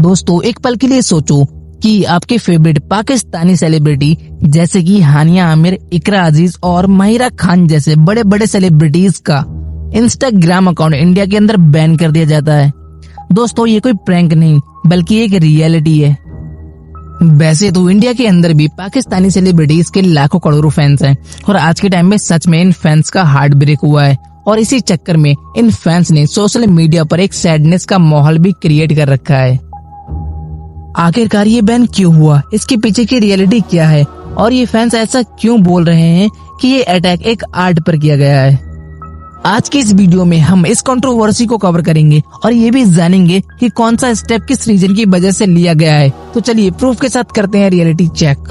दोस्तों एक पल के लिए सोचो कि आपके फेवरेट पाकिस्तानी सेलिब्रिटी जैसे कि हानिया आमिर, इकरा अजीज और माहिरा खान जैसे बड़े बड़े सेलिब्रिटीज का इंस्टाग्राम अकाउंट इंडिया के अंदर बैन कर दिया जाता है। दोस्तों ये कोई प्रैंक नहीं बल्कि एक रियलिटी है। वैसे तो इंडिया के अंदर भी पाकिस्तानी सेलिब्रिटीज के लाखों करोड़ों फैंस हैं और आज के टाइम में सच में इन फैंस का हार्ट ब्रेक हुआ है और इसी चक्कर में इन फैंस ने सोशल मीडिया पर एक सैडनेस का माहौल भी क्रिएट कर रखा है। आखिरकार ये बैन क्यों हुआ, इसके पीछे की रियलिटी क्या है और ये फैंस ऐसा क्यों बोल रहे हैं कि ये अटैक एक आर्ट पर किया गया है। आज की इस वीडियो में हम इस कंट्रोवर्सी को कवर करेंगे और ये भी जानेंगे कि कौन सा स्टेप किस रीजन की वजह से लिया गया है। तो चलिए प्रूफ के साथ करते हैं रियलिटी चेक।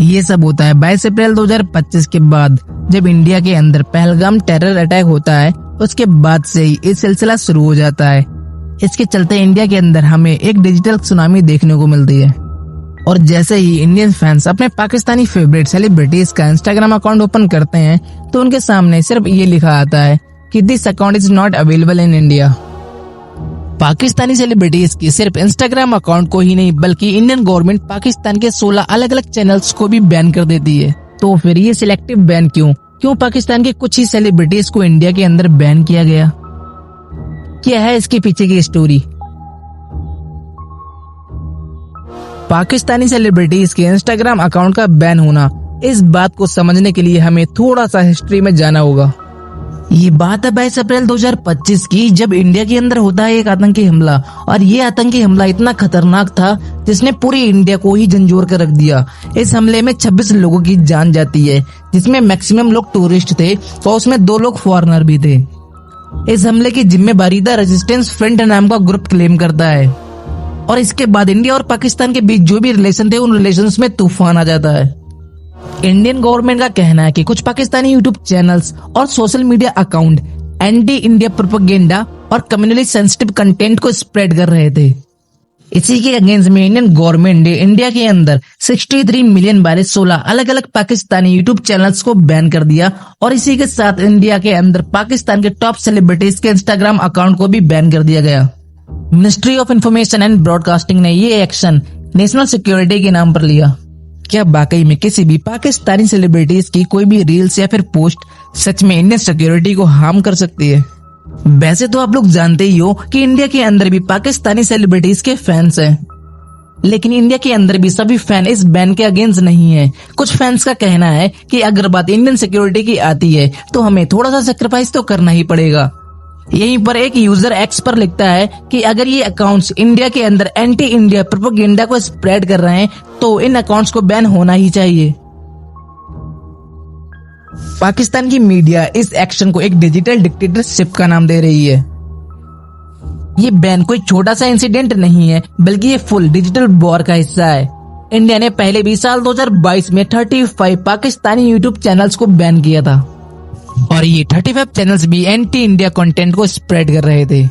ये सब होता है 22 अप्रैल 2025 के बाद, जब इंडिया के अंदर पहलगाम टेरर अटैक होता है। उसके बाद से ही ये सिलसिला शुरू हो जाता है। इसके चलते इंडिया के अंदर हमें एक डिजिटल सुनामी देखने को मिलती है और जैसे ही इंडियन फैंस अपने पाकिस्तानी फेवरेट सेलिब्रिटीज का इंस्टाग्राम अकाउंट ओपन करते हैं तो उनके सामने सिर्फ ये लिखा आता है कि this account is not available in India. Pakistani celebrities की सिर्फ इंस्टाग्राम अकाउंट को ही नहीं बल्कि इंडियन गवर्नमेंट पाकिस्तान के 16 अलग अलग चैनल्स को भी बैन कर देती है। तो फिर ये सिलेक्टिव बैन क्यों पाकिस्तान के कुछ ही सेलिब्रिटीज को इंडिया के अंदर बैन किया गया? क्या है इसके पीछे की स्टोरी? पाकिस्तानी सेलिब्रिटीज के इंस्टाग्राम अकाउंट का बैन होना, इस बात को समझने के लिए हमें थोड़ा सा हिस्ट्री में जाना होगा। ये बात है 22 अप्रैल 2025 की, जब इंडिया के अंदर होता है एक आतंकी हमला और ये आतंकी हमला इतना खतरनाक था जिसने पूरी इंडिया को ही झंझोर कर रख दिया। इस हमले में 26 लोगों की जान जाती है, जिसमें मैक्सिमम लोग टूरिस्ट थे और उसमें 2 लोग फॉरेनर भी थे। इस हमले की जिम्मेदारी द रेजिस्टेंस फ्रंट नाम का ग्रुप क्लेम करता है और इसके बाद इंडिया और पाकिस्तान के बीच जो भी रिलेशन थे उन रिलेशंस में तूफान आ जाता है। इंडियन गवर्नमेंट का कहना है कि कुछ पाकिस्तानी यूट्यूब चैनल्स और social media account anti India propaganda और कम्युनली सेंसिटिव कंटेंट को स्प्रेड कर रहे थे। इसी के अगेंस्ट में इंडियन गवर्नमेंट ने इंडिया के अंदर 63 मिलियन बारे 16 अलग अलग पाकिस्तानी यूट्यूब चैनल्स को बैन कर दिया और इसी के साथ इंडिया के अंदर पाकिस्तान के टॉप सेलिब्रिटीज के इंस्टाग्राम अकाउंट को भी बैन कर दिया गया। Ministry of information and broadcasting ने ये एक्शन नेशनल सिक्योरिटी के नाम पर लिया। क्या वाकई में किसी भी पाकिस्तानी सेलिब्रिटीज की कोई भी रील्स या फिर पोस्ट सच में इंडियन सिक्योरिटी को हार्म कर सकती है? वैसे तो आप लोग जानते ही हो कि इंडिया के अंदर भी पाकिस्तानी सेलिब्रिटीज के फैंस हैं, लेकिन इंडिया के अंदर भी सभी फैन इस बैन के अगेंस्ट नहीं है। कुछ फैंस का कहना है कि अगर बात इंडियन सिक्योरिटी की आती है तो हमें थोड़ा सा सैक्रिफाइस तो करना ही पड़ेगा। यहीं पर एक यूजर एक्स पर लिखता है कि अगर ये अकाउंट्स इंडिया के अंदर एंटी इंडिया प्रोपेगेंडा को स्प्रेड कर रहे हैं तो इन अकाउंट्स को बैन होना ही चाहिए। पाकिस्तान की मीडिया इस एक्शन को एक डिजिटल डिक्टेटरशिप का नाम दे रही है। ये बैन कोई छोटा सा इंसिडेंट नहीं है बल्कि ये फुल डिजिटल वॉर का हिस्सा है। इंडिया ने पहले भी साल 2022 में 35 पाकिस्तानी यूट्यूब चैनल्स को बैन किया था और ये 35 चैनल्स भी एंटी इंडिया कंटेंट को स्प्रेड कर रहे थे।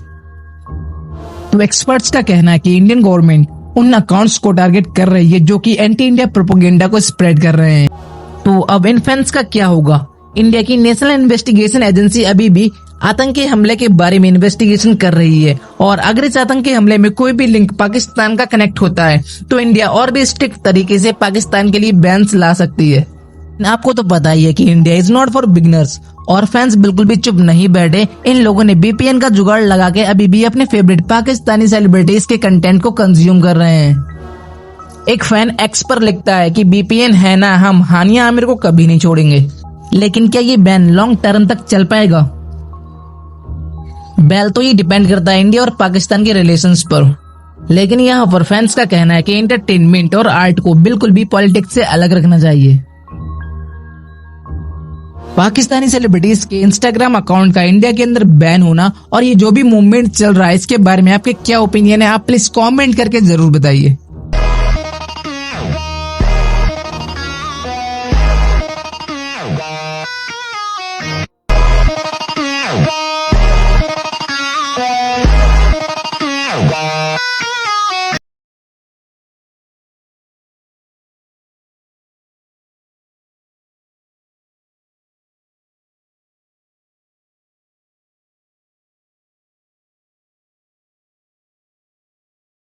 तो एक्सपर्ट्स का कहना है कि इंडियन गवर्नमेंट उन अकाउंट्स को टारगेट कर रही है जो कि एंटी इंडिया प्रोपेगेंडा को स्प्रेड कर रहे हैं। तो अब इन फैंस का क्या होगा? इंडिया की नेशनल इन्वेस्टिगेशन एजेंसी अभी भी आतंकी हमले के बारे में इन्वेस्टिगेशन कर रही है और अगर इस आतंकी हमले में कोई भी लिंक पाकिस्तान का कनेक्ट होता है तो इंडिया और भी स्ट्रिक्ट तरीके से पाकिस्तान के लिए बैन्स ला सकती है। आपको तो पता ही है कि India is not for beginners और फैंस बिल्कुल भी चुप नहीं बैठे। इन लोगों ने VPN का जुगाड़ लगा के अभी भी अपने फेवरेट पाकिस्तानी सेलिब्रिटीज के कंटेंट को कंज्यूम कर रहे हैं। एक फैन एक्स पर लिखता है कि VPN है ना, हम हानिया आमिर को कभी नहीं छोड़ेंगे। लेकिन क्या ये बैन लॉन्ग टर्म तक चल पाएगा? बैल तो ये डिपेंड करता है इंडिया और पाकिस्तान के रिलेशंस पर, लेकिन यहाँ पर फैंस का कहना है कि एंटरटेनमेंट और आर्ट को बिल्कुल भी पॉलिटिक्स से अलग रखना चाहिए। पाकिस्तानी सेलिब्रिटीज के इंस्टाग्राम अकाउंट का इंडिया के अंदर बैन होना और ये जो भी मूवमेंट चल रहा है इसके बारे में आपके क्या ओपिनियन है, आप प्लीज कमेंट करके जरूर बताइए।